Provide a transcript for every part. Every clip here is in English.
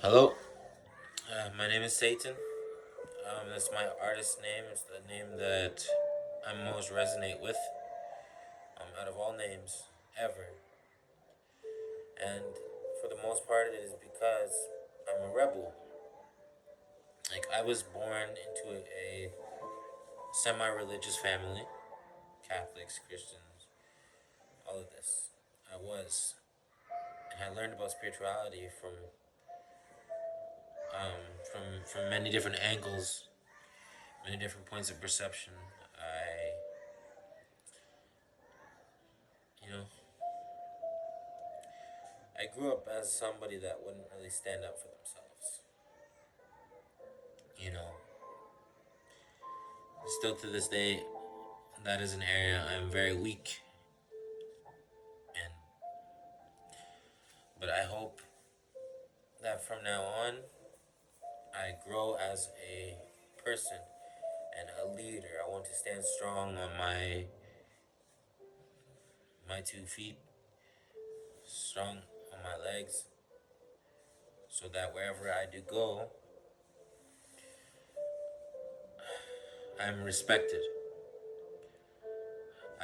Hello, my name is Satan. That's my artist name. It's the name that I most resonate with out of all names ever. And for the most part, it is because I'm a rebel. Like, I was born into a semi religious family, Catholics, Christians, all of this. I was. And I learned about spirituality from many different angles, many different points of perception. You know, I grew up as somebody that wouldn't really stand up for themselves. You know, still to this day, that is an area I'm very weak in. But I hope that from now on, I grow as a person and a leader. I want to stand strong on my 2 feet, strong on my legs, so that wherever I do go, I'm respected.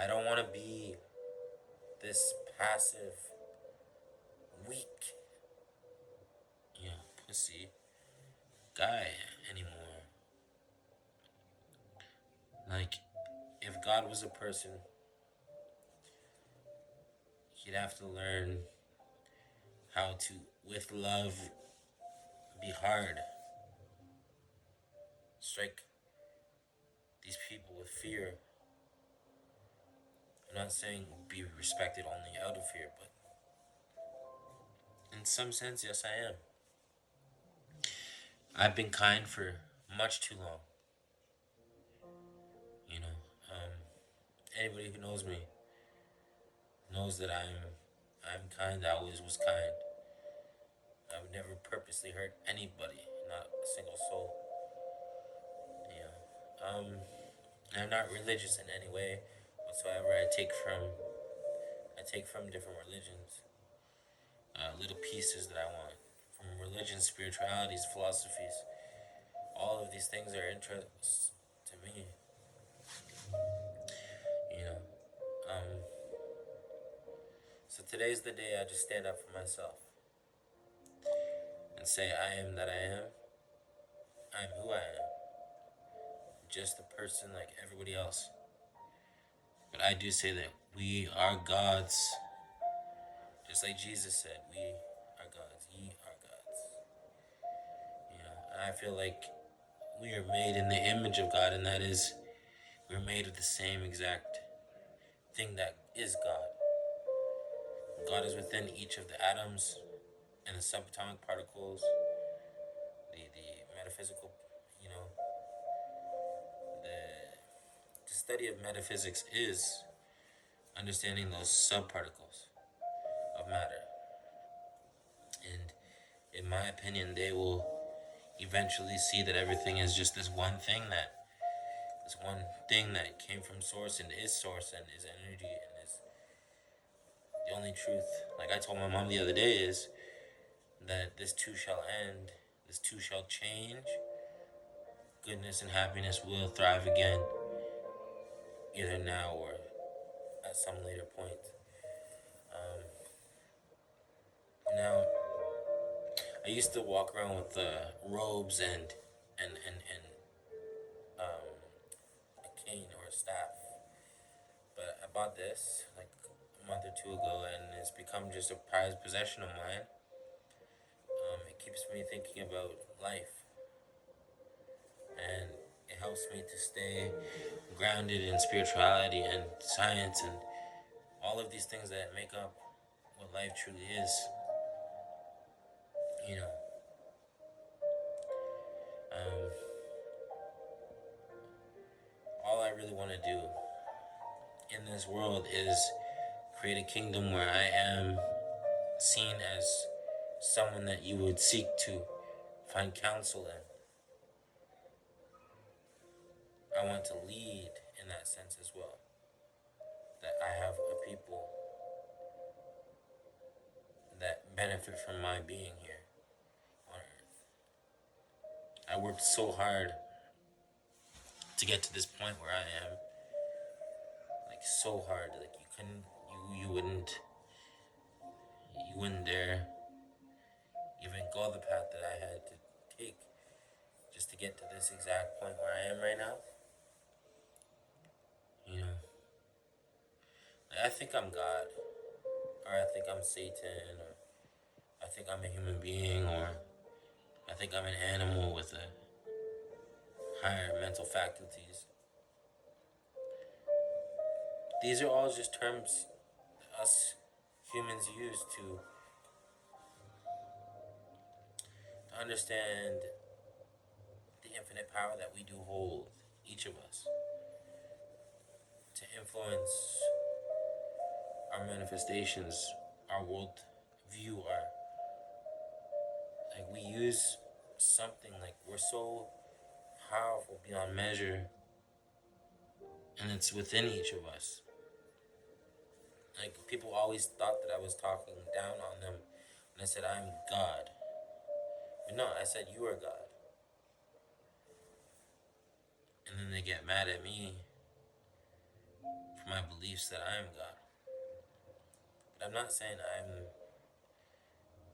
I don't want to be this passive, weak, pussy guy anymore. Like, if God was a person, he'd have to learn how to, with love, be hard. Strike these people with fear. I'm not saying be respected only out of fear, but in some sense, yes, I am. I've been kind for much too long. You know, um, anybody who knows me knows that I'm kind. I always was kind. I would never purposely hurt anybody, not a single soul. You know, I'm not religious in any way whatsoever. I take from different religions, little pieces that I want from religions, spiritualities, philosophies. All of these things are interests to me. You know, um, so today's the day I just stand up for myself and say I am that I am. I'm who I am. Just a person like everybody else. But I do say that we are gods. Just like Jesus said, we are gods. Ye are gods. And I feel like we are made in the image of God, and that is, we're made of the same exact thing that is God. God is within each of the atoms and the subatomic particles, the metaphysical, you know, the study of metaphysics is understanding those subparticles of matter. And in my opinion, they will eventually see that everything is just this one thing that came from source and is source and is energy and is the only truth. Like I told my mom the other day, is that this too shall end, this too shall change. Goodness and happiness will thrive again, either now or at some later point. Now, I used to walk around with robes and a cane or a staff, but I bought this like a month or two ago, and it's become just a prized possession of mine. It keeps me thinking about life, and it helps me to stay grounded in spirituality and science and all of these things that make up what life truly is. You know, um, all I really want to do in this world is create a kingdom where I am seen as someone that you would seek to find counsel in. I want to lead in that sense as well. That I have a people that benefit from my being here on earth. I worked so hard to get to this point where I am. Like so hard. Like you wouldn't dare even go the path that I had to take just to get to this exact point where I am right now. You know, like I think I'm God, or I think I'm Satan, or I think I'm a human being, or I think I'm an animal with a higher mental faculties. These are all just terms us humans use to understand the infinite power that we do hold, each of us, to influence our manifestations, our world view, our like we use something like we're so powerful beyond measure, and it's within each of us. Like people always thought that I was talking down on them when I said I'm God. But no, I said you are God. And then they get mad at me for my beliefs that I am God. But I'm not saying I'm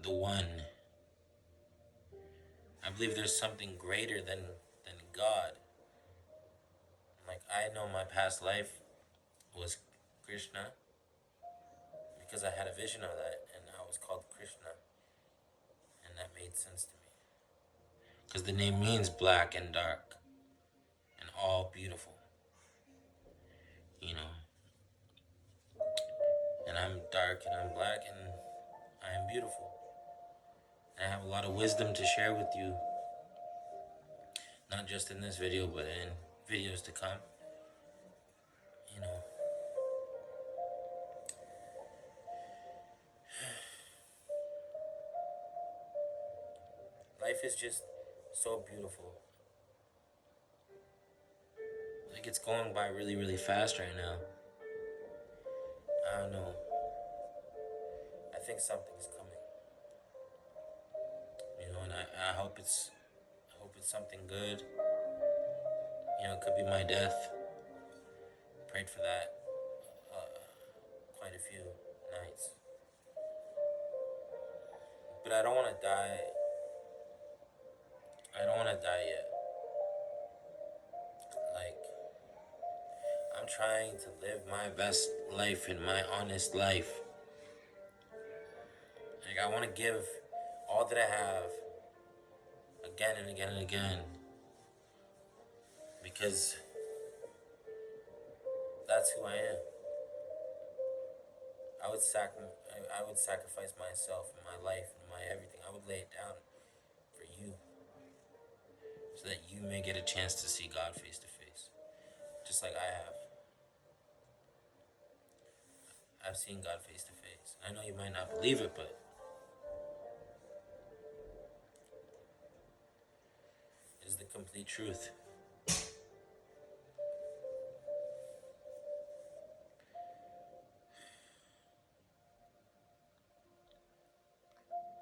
the one. I believe there's something greater than God. Like I know my past life was Krishna because I had a vision of that and I was called Krishna, and that made sense to me. Because the name means black and dark and all beautiful, you know. And I'm dark and I'm black and I am beautiful. And I have a lot of wisdom to share with you, not just in this video, but in videos to come. You know, life is just so beautiful. Like it's going by really, really fast right now. I don't know. I think something's coming. You know, and I hope it's something good. You know, it could be my death. Prayed for that quite a few nights. But I don't want to die. I don't want to die yet. Like, I'm trying to live my best life and my honest life. Like, I want to give all that I have again and again and again. Because that's who I am. I would sacrifice myself and my life and my everything. I would lay it down for you so that you may get a chance to see God face to face, just like I have. I've seen God face to face. I know you might not believe it, but it's the complete truth.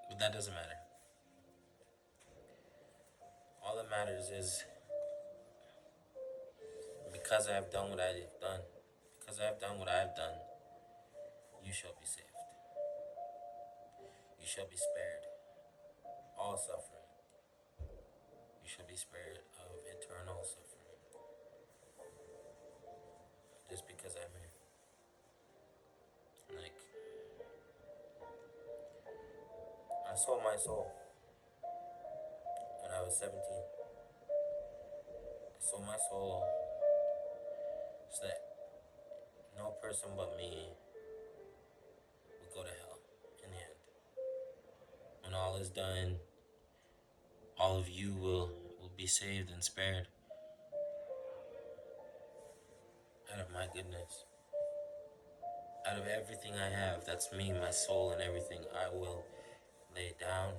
But that doesn't matter. All that matters is because I have done what I have done, because I have done what I have done, you shall be saved. You shall be spared all suffering. You shall be spared of eternal suffering. Just because I'm here. Like, I sold my soul when I was 17. I sold my soul so that no person but me would go to hell in the end. When all is done, all of you will be saved and spared out of my goodness. Out of everything I have, that's me, my soul, and everything, I will lay it down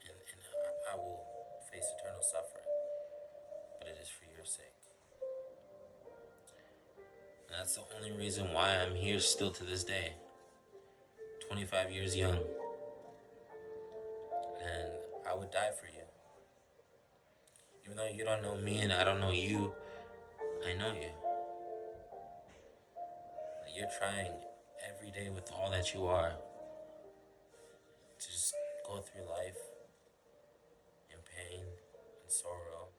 and I will face eternal suffering. But it is for your sake. And that's the only reason why I'm here still to this day. 25 years young. And I would die for you. Even though you don't know me and I don't know you, I know you. That you're trying every day with all that you are to just go through life in pain and sorrow,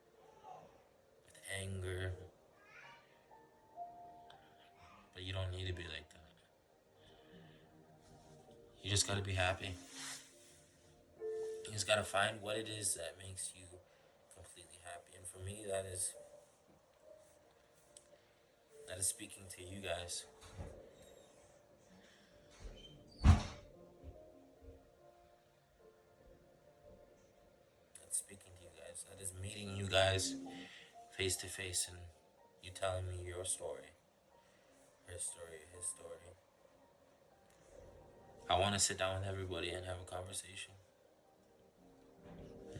with anger, but you don't need to be like that. You just gotta be happy. You just gotta find what it is that makes you completely happy. And for me, that is speaking to you guys. That's speaking to you guys. That is meeting you guys face to face and you telling me your story, her story, his story. I want to sit down with everybody and have a conversation.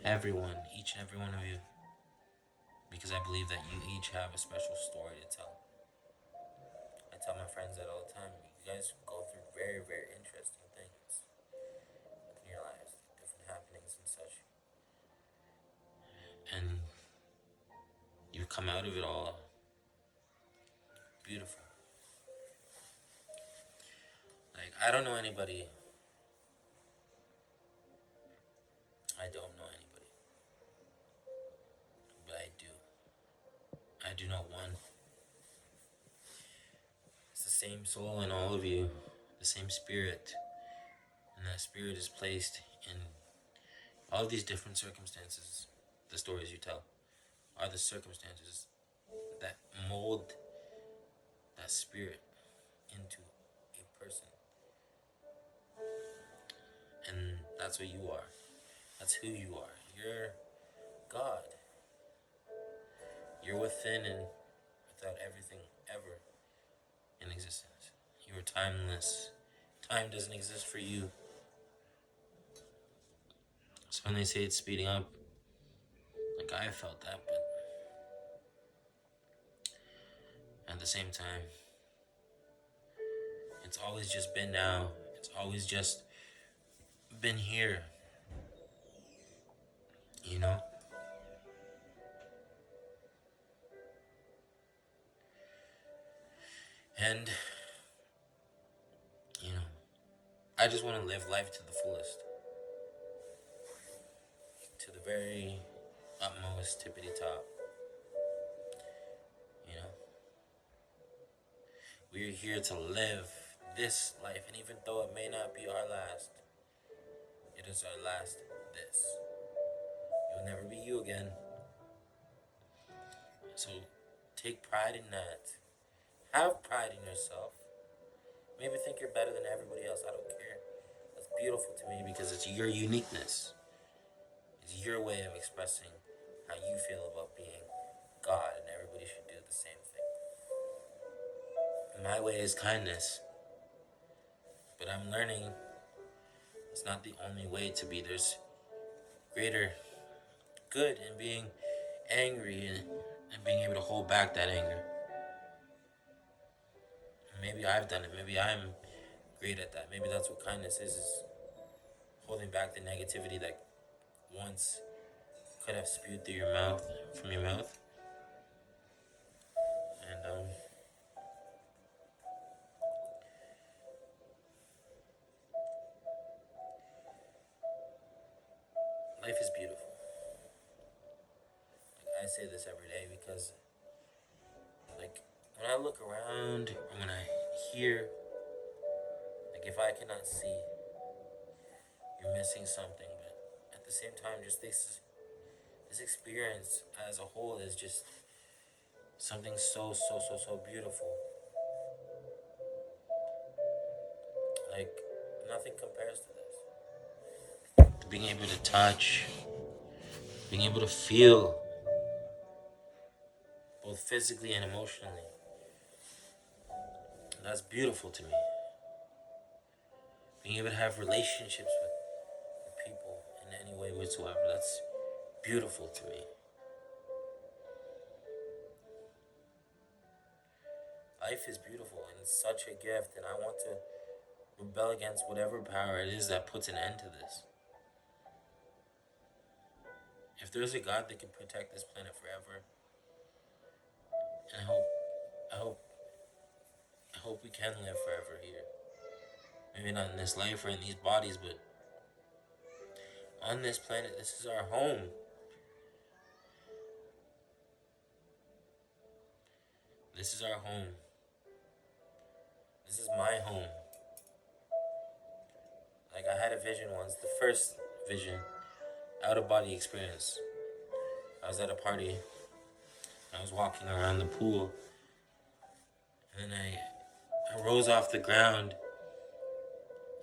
Everyone, each and every one of you. Because I believe that you each have a special story to tell. I tell my friends that all the time. You guys go through very, very interesting things in your lives, different happenings and such. And you come out of it all beautiful. Like, I don't know anybody. I don't know anybody. But I do. I do know one. It's the same soul in all of you, the same spirit. And that spirit is placed in all of these different circumstances. The stories you tell are the circumstances that mold that spirit into a person. And that's what you are. That's who you are. You're God. You're within and without everything ever in existence. You are timeless. Time doesn't exist for you. So when they say it's speeding up, like I felt that, but at the same time, it's always just been now. It's always just been here. You know? And, you know, I just want to live life to the fullest. To the very utmost tippity top. You know? We're here to live this life, and even though it may not be our last, it is our last this. You'll never be you again. So take pride in that. Have pride in yourself. Maybe think you're better than everybody else. I don't care. That's beautiful to me because it's your uniqueness. It's your way of expressing how you feel about being God, and everybody should do the same thing. My way is kindness, but I'm learning it's not the only way to be. There's greater good in being angry and being able to hold back that anger. Maybe I've done it. Maybe I'm great at that. Maybe that's what kindness is holding back the negativity that once could have spewed through your mouth, from your mouth. And life is beautiful. Like, I say this every day because, like, when I look around or when I hear, like, if I cannot see, you're missing something. But at the same time, just this experience as a whole is just something so beautiful. Like, nothing compares to this. Being able to touch, being able to feel, both physically and emotionally. That's beautiful to me. Being able to have relationships with people in any way whatsoever, that's beautiful to me. Life is beautiful and it's such a gift, and I want to rebel against whatever power it is that puts an end to this. If there's a God that can protect this planet forever, and I hope we can live forever here. Maybe not in this life or in these bodies, but on this planet, this is our home. This is our home. This is my home. Like, I had a vision once, the first vision, out of body experience. I was at a party. I was walking around the pool, and then I rose off the ground,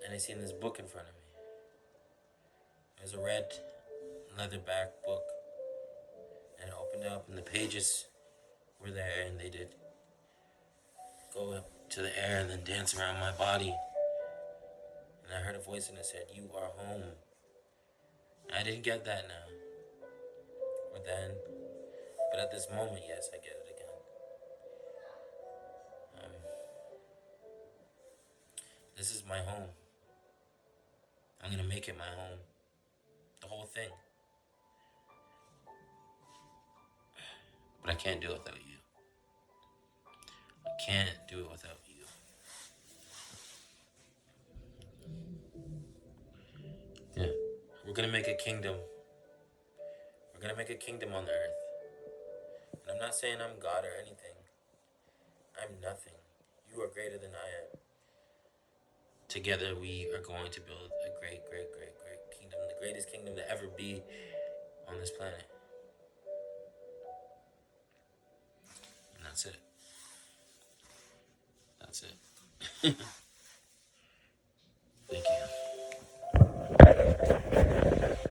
and I seen this book in front of me. It was a red leatherback book, and I opened it up, and the pages were there, and they did go up to the air and then dance around my body. And I heard a voice and it said, "You are home." I didn't get that now, or then, but at this moment, yes, I get it again. This is my home. I'm gonna make it my home. The whole thing. But I can't do it without you. I can't do it without you. Yeah. We're gonna make a kingdom. We're gonna make a kingdom on the earth. And I'm not saying I'm God or anything. I'm nothing. You are greater than I am. Together we are going to build a great, great, great, great kingdom. The greatest kingdom to ever be on this planet. And that's it. That's it.